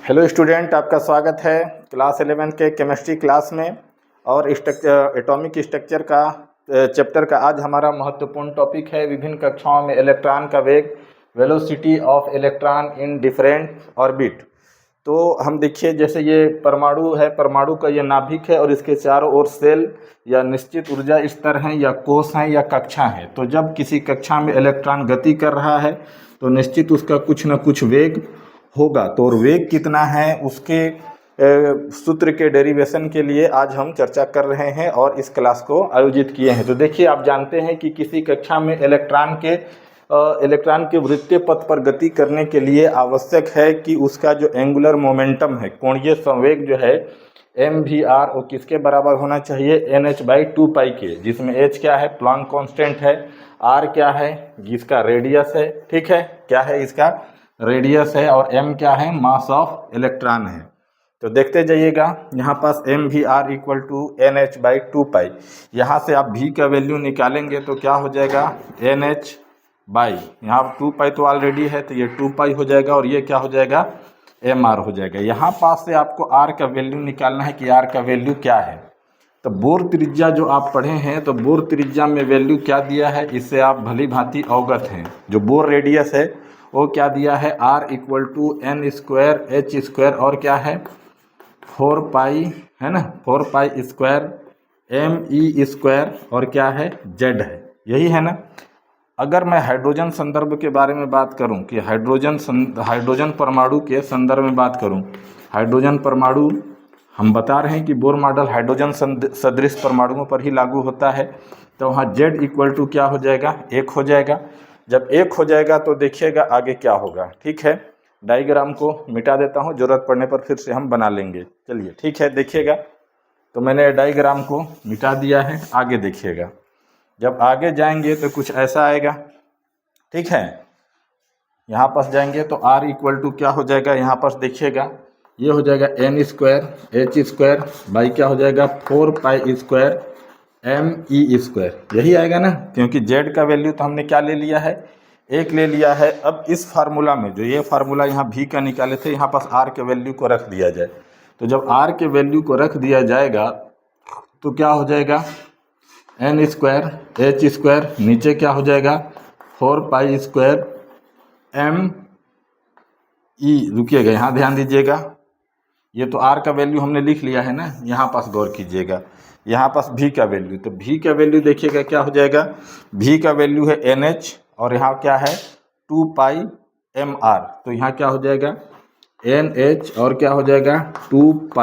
Hello student, आपका स्वागत है क्लास 11 के केमिस्ट्री क्लास में। और एटॉमिक स्ट्रक्चर का चैप्टर का आज हमारा महत्वपूर्ण टॉपिक है विभिन्न कक्षाओं में इलेक्ट्रॉन का वेग, velocity of electron in different orbit. तो हम देखिए, जैसे ये परमाणु है, परमाणु का ये नाभिक है और इसके चारों ओर सेल या निश्चित ऊर्जा स्तर हैं या कोष हैं या कक्षा हैं। तो जब किसी कक्षा में इलेक्ट्रॉन गति कर रहा है तो निश्चित उसका कुछ न कुछ वेग होगा। तो और वेग कितना है उसके सूत्र के डेरिवेशन के लिए आज हम चर्चा कर रहे हैं और इस क्लास को आयोजित किए हैं। तो देखिए, आप जानते हैं कि किसी कक्षा में इलेक्ट्रॉन के वृत्तीय पथ पर गति करने के लिए आवश्यक है कि उसका जो एंगुलर मोमेंटम है, कोणीय संवेग जो है mvr, वो किसके बराबर होना चाहिए, nh/2π के, जिसमें h क्या है, प्लैंक कांस्टेंट है, r क्या है, जिसका रेडियस है, ठीक है, क्या है, इसका रेडियस है, और m क्या है, मास ऑफ इलेक्ट्रॉन है। तो देखते जाइएगा, यहाँ पास mvr इक्वल टू nh/2π। यहाँ से आप v का वैल्यू निकालेंगे तो क्या हो जाएगा, nh/, यहाँ 2π तो ऑलरेडी है तो ये 2π हो जाएगा और ये क्या हो जाएगा, mr हो जाएगा। यहाँ पास से आपको r का वैल्यू निकालना है कि r का वैल्यू क्या है। तो बोर त्रिज्या जो आप पढ़े हैं, तो बोर त्रिज्या में वैल्यू क्या दिया है, इससे आप भली भांति अवगत हैं। जो बोर रेडियस है वो क्या दिया है, r equal to n² h² और क्या है 4π, है ना, 4π स्क्वायर me² और क्या है z है, यही है ना। अगर मैं हाइड्रोजन संदर्भ के बारे में बात करूं कि हाइड्रोजन परमाणु के संदर्भ में बात करूं, हाइड्रोजन परमाणु हम बता रहे हैं कि बोर मॉडल हाइड्रोजन सदृश परमाणुओं पर ही लागू होता है। तो वहाँ z इक्वल टू क्या हो जाएगा, 1 हो जाएगा। जब 1 हो जाएगा तो देखिएगा आगे क्या होगा, ठीक है। डायग्राम को मिटा देता हूँ, ज़रूरत पड़ने पर फिर से हम बना लेंगे। चलिए ठीक है, देखिएगा। तो मैंने डायग्राम को मिटा दिया है, आगे देखिएगा। जब आगे जाएंगे तो कुछ ऐसा आएगा, ठीक है। यहाँ पास जाएंगे तो r इक्वल टू क्या हो जाएगा, यहाँ पास देखिएगा, ये हो जाएगा n² h² बाई क्या हो जाएगा 4π² me², यही आएगा ना, क्योंकि z का वैल्यू तो हमने क्या ले लिया है, 1 ले लिया है। अब इस फार्मूला में, जो ये फार्मूला यहाँ v का निकाले थे, यहाँ पास r के वैल्यू को रख दिया जाए। तो जब r के वैल्यू को रख दिया जाएगा तो क्या हो जाएगा, n² h², नीचे क्या हो जाएगा 4π² me, रुकिएगा, यहाँ ध्यान दीजिएगा, ये तो r का वैल्यू हमने लिख लिया है ना, यहाँ पास गौर कीजिएगा, यहाँ पास v का वैल्यू, तो v का वैल्यू देखिएगा क्या हो जाएगा, v का वैल्यू है nh और यहाँ क्या है 2πmr, तो यहाँ क्या हो जाएगा nh और क्या हो जाएगा 2π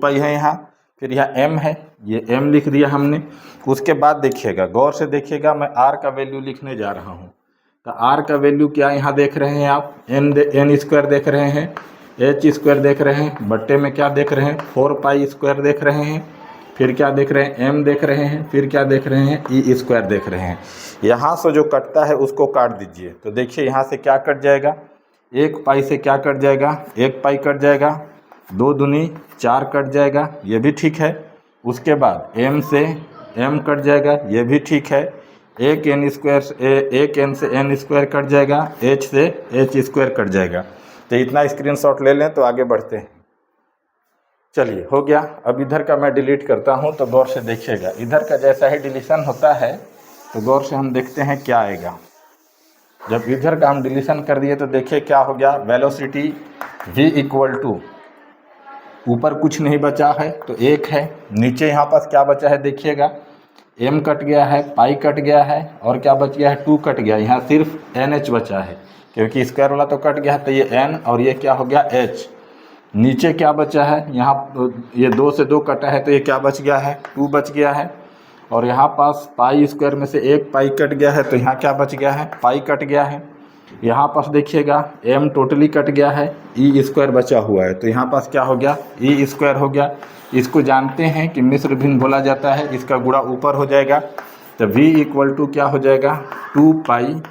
है यहाँ, फिर यहाँ m है, ये m लिख दिया हमने। उसके बाद देखिएगा, गौर से देखिएगा, मैं r का वैल्यू लिखने जा रहा हूँ। तो r का वैल्यू क्या यहाँ देख रहे हैं आप, n² देख रहे हैं, h² देख रहे हैं, बट्टे में क्या देख रहे हैं 4π² देख रहे हैं, फिर क्या देख रहे हैं m देख रहे हैं, फिर क्या देख रहे हैं e² देख रहे हैं। यहाँ से जो कटता है उसको काट दीजिए। तो देखिए यहाँ से क्या कट जाएगा, 1π से क्या कट जाएगा, 1π कट जाएगा, 2 दूनी 4 कट जाएगा, ये भी ठीक है। उसके बाद m से m कट जाएगा, ये भी ठीक है। 1n से n² कट जाएगा, h से h² कट जाएगा। तो इतना स्क्रीनशॉट ले लें तो आगे बढ़ते हैं। चलिए, हो गया। अब इधर का मैं डिलीट करता हूं, तो गौर से देखिएगा, इधर का जैसा ही डिलीशन होता है तो गौर से हम देखते हैं क्या आएगा। जब इधर का हम डिलीशन कर दिए तो देखिए क्या हो गया, वेलोसिटी v इक्वल टू, ऊपर कुछ नहीं बचा है तो 1 है, नीचे यहाँ पास क्या बचा है देखिएगा, m कट गया है, पाई कट गया है और क्या बच गया है 2 कट गया, यहाँ सिर्फ nh बचा है, क्योंकि स्क्वायर वाला तो कट गया है, तो ये n और ये क्या हो गया h। नीचे क्या बचा है, यहाँ ये 2 से 2 कटा है तो ये क्या बच गया है 2 बच गया है, और यहाँ पास π² में से 1 पाई कट गया है तो यहाँ क्या बच गया है, पाई कट गया है। यहाँ पास देखिएगा m टोटली कट गया है, e² बचा हुआ है, तो यहाँ पास क्या हो गया e² हो गया। इसको जानते हैं कि मिश्र भिन्न बोला जाता है, इसका गुणा ऊपर हो जाएगा, तो v इक्वल टू क्या हो जाएगा 2π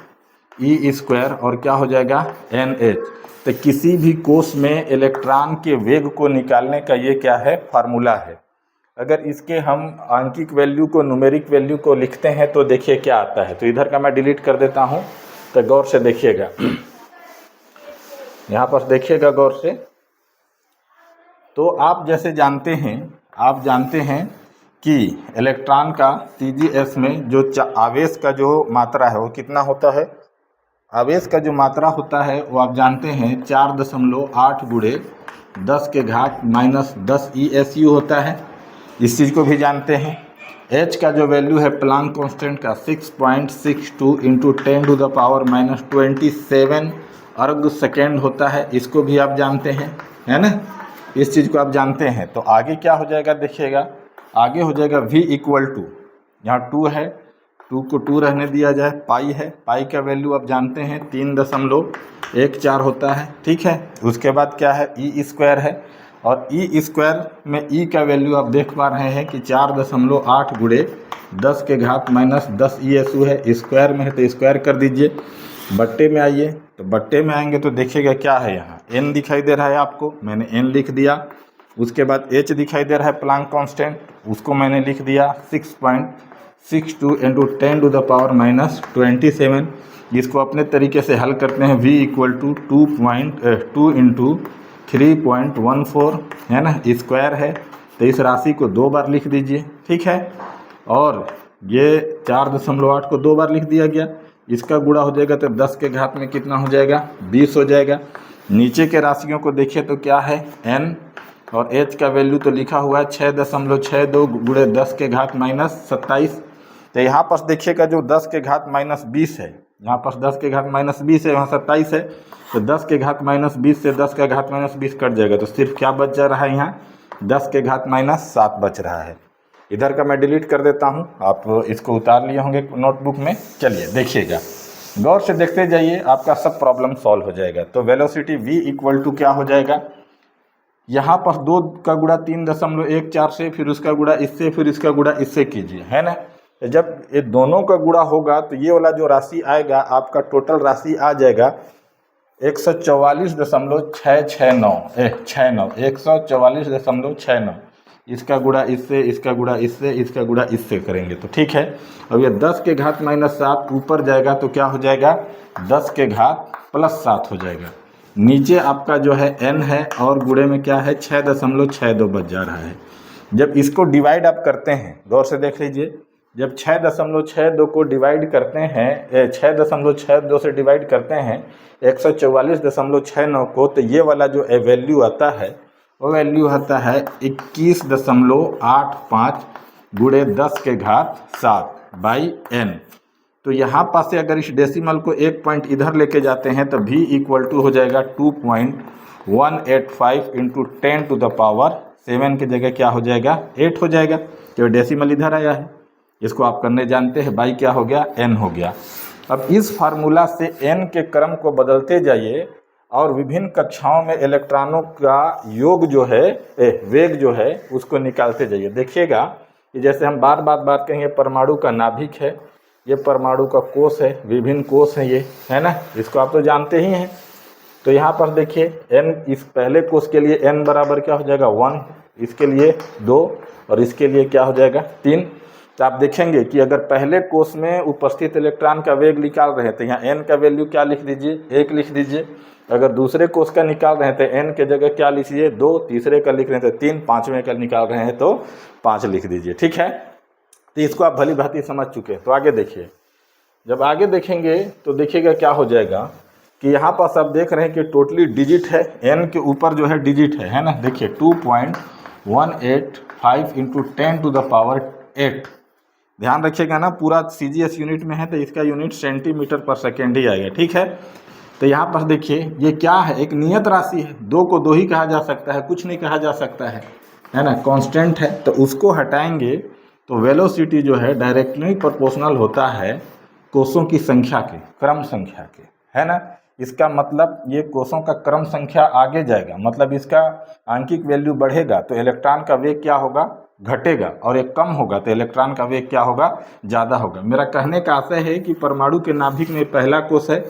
e² और क्या हो जाएगा nh। तो किसी भी कोष में इलेक्ट्रॉन के वेग को निकालने का ये क्या है, फार्मूला है। अगर इसके हम आंकिक वैल्यू को, न्यूमेरिक वैल्यू को लिखते हैं तो देखिए क्या आता है। तो इधर का मैं डिलीट कर देता हूँ, तो गौर से देखिएगा, यहाँ पर देखिएगा गौर से, तो आप जैसे जानते हैं, आप जानते हैं कि इलेक्ट्रॉन का TgS में जो आवेश का जो मात्रा है वो कितना होता है। आवेश का जो मात्रा होता है वो आप जानते हैं 4.8 गुणे 10 के घात -10 ESU होता है। इस चीज़ को भी जानते हैं। H का जो वैल्यू है प्लांक कांस्टेंट का 6.62 × 10⁻27 अर्ग सेकेंड होता है। इसको भी आप जानते हैं, है ना। इस चीज़ को आप जानते हैं। तो आगे क्या हो जाएगा देखिएगा, आगे हो जाएगा V = यहाँ 2 है, 2 को 2 रहने दिया जाए, पाई है, पाई का वैल्यू आप जानते हैं 3.14 होता है, ठीक है। उसके बाद क्या है, E² है, और E² में E का वैल्यू आप देख पा रहे हैं कि 4.8 गुणे 10 के घात -10 ESU है। स्क्वायर में है तो स्क्वायर कर दीजिए। बट्टे में आइए, तो बट्टे में आएंगे तो देखिएगा क्या है, यहाँ N दिखाई दे रहा है आपको, मैंने N लिख दिया। उसके बाद H दिखाई दे रहा है प्लांक कांस्टेंट, उसको मैंने लिख दिया 6.62 × 10⁻27। इसको अपने तरीके से हल करते हैं। V = 2 × 3.14 है ना, स्क्वायर है, तो इस राशि को 2 बार लिख दीजिए, ठीक है। और ये 4.8 को 2 बार लिख दिया गया, इसका गुणा हो जाएगा तो 10 के घात में कितना हो जाएगा, 20 हो जाएगा। नीचे के राशियों को देखिए तो क्या है, N और H का वैल्यू तो लिखा हुआ है 6.62 गुणे 10 के घात -27। तो यहाँ पर देखिएगा जो 10 के घात -20 है, यहाँ पर 10 के घात -20 है, वहाँ 27 है, तो 10 के घात -20 से 10 का घात -20 कट जाएगा, तो सिर्फ क्या बच जा रहा है, यहाँ 10 के घात -7 बच रहा है। इधर का मैं डिलीट कर देता हूँ, आप इसको उतार लिए होंगे नोटबुक में। चलिए देखिएगा, गौर से देखते जाइए, आपका सब प्रॉब्लम सॉल्व हो जाएगा। तो वेलोसिटी V = क्या हो जाएगा, यहाँ पर 2 का गुणा 3.14 से, फिर उसका गुणा इससे, फिर इसका गुणा इससे कीजिए, है ना। जब ये दोनों का गुणा होगा तो ये वाला जो राशि आएगा, आपका टोटल राशि आ जाएगा 144.69। इसका गुणा इससे, इसका गुणा इससे, इसका गुणा इससे करेंगे तो ठीक है। अब ये 10 के घात -7 ऊपर जाएगा तो क्या हो जाएगा, 10 के घात +7 हो जाएगा। नीचे आपका जो है N है, और गुणे में क्या है 6.62 बच जा रहा है। जब इसको डिवाइड आप करते हैं, गौर से देख लीजिए, जब 6.62 को डिवाइड करते हैं, 6.62 से डिवाइड करते हैं 144.69 को, तो ये वाला जो वैल्यू आता है वो वैल्यू आता है 21.85 गुणे 10 के घात 7/N। तो यहाँ पास से अगर इस डेसिमल को 1 पॉइंट इधर लेके जाते हैं तो V = हो जाएगा 2.185 × 10⁻7 की जगह क्या हो जाएगा, 8 हो जाएगा, तो डेसिमल इधर आया है। इसको आप करने जानते हैं, बाई क्या हो गया, N हो गया। अब इस फार्मूला से N के क्रम को बदलते जाइए और विभिन्न कक्षाओं में इलेक्ट्रॉनों का योग जो है, वेग जो है, उसको निकालते जाइए। देखिएगा कि जैसे हम बार बार कहेंगे, परमाणु का नाभिक है, ये परमाणु का कोष है, विभिन्न कोष हैं ये, है ना, इसको आप तो जानते ही हैं। तो यहाँ पर देखिए N, इस पहले कोष के लिए N बराबर क्या हो जाएगा 1, इसके लिए 2, और इसके लिए क्या हो जाएगा 3। तो आप देखेंगे कि अगर पहले कोष में उपस्थित इलेक्ट्रॉन का वेग निकाल रहे हैं तो यहाँ N का वैल्यू क्या लिख दीजिए, 1 लिख दीजिए। अगर दूसरे कोष का निकाल रहे हैं तो N के जगह क्या लिखिए, 2, तीसरे का लिख रहे हैं तो 3, पाँचवें का निकाल रहे हैं तो 5 लिख दीजिए, ठीक है। तो इसको आप भली भांति समझ चुके हैं। तो आगे देखिए, जब आगे देखेंगे तो देखिएगा क्या हो जाएगा कि यहाँ पास आप देख रहे हैं कि टोटली डिजिट है, N के ऊपर जो है डिजिट है ना। देखिए 2.185 × 10⁸ ध्यान रखिएगा ना, पूरा CGS यूनिट में है तो इसका यूनिट सेंटीमीटर/सेकेंड ही आएगा, ठीक है। तो यहाँ पर देखिए ये क्या है, एक नियत राशि है, 2 को 2 ही कहा जा सकता है, कुछ नहीं कहा जा सकता है ना, कांस्टेंट है। तो उसको हटाएंगे तो वेलोसिटी जो है डायरेक्टली प्रोपोर्शनल होता है कोषों की संख्या के, क्रम संख्या के, है ना। इसका मतलब ये कोषों का क्रम संख्या आगे जाएगा, मतलब इसका आंकिक वैल्यू बढ़ेगा तो इलेक्ट्रॉन का वेग क्या होगा, घटेगा, और एक कम होगा तो इलेक्ट्रॉन का वेग क्या होगा, ज़्यादा होगा। मेरा कहने का आशय है कि परमाणु के नाभिक में पहला कोष है,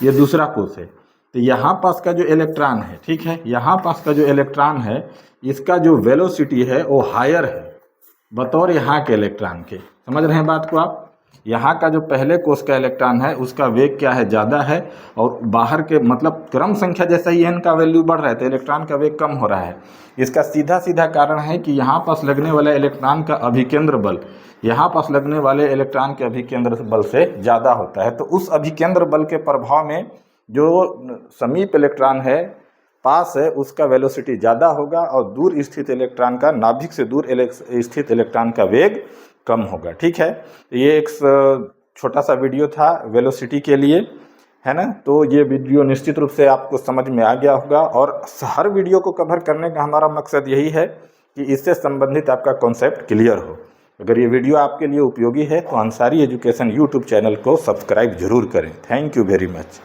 ये दूसरा कोष है, तो यहाँ पास का जो इलेक्ट्रॉन है, ठीक है, यहाँ पास का जो इलेक्ट्रॉन है, इसका जो वेलोसिटी है वो हायर है बतौर यहाँ के इलेक्ट्रॉन के। समझ रहे हैं बात को आप। यहाँ का जो पहले कोष का इलेक्ट्रॉन है उसका वेग क्या है, ज़्यादा है, और बाहर के मतलब क्रम संख्या जैसा ही n का वैल्यू बढ़ रहा है तो इलेक्ट्रॉन का वेग कम हो रहा है। इसका सीधा सीधा कारण है कि यहाँ पास लगने वाला इलेक्ट्रॉन का अभिकेंद्र बल यहाँ पास लगने वाले इलेक्ट्रॉन के अभिकेंद्र बल से ज़्यादा होता है। तो उस अभिकेंद्र बल के प्रभाव में जो समीप इलेक्ट्रॉन है पास है उसका वेलोसिटी ज़्यादा होगा, और दूर स्थित इलेक्ट्रॉन का, नाभिक से दूर स्थित इलेक्ट्रॉन का वेग कम होगा। ठीक है, ये एक छोटा सा वीडियो था वेलोसिटी के लिए, है ना। तो ये वीडियो निश्चित रूप से आपको समझ में आ गया होगा, और हर वीडियो को कवर करने का हमारा मकसद यही है कि इससे संबंधित आपका कॉन्सेप्ट क्लियर हो। अगर ये वीडियो आपके लिए उपयोगी है तो अंसारी एजुकेशन यूट्यूब चैनल को सब्सक्राइब जरूर करें। Thank you very much.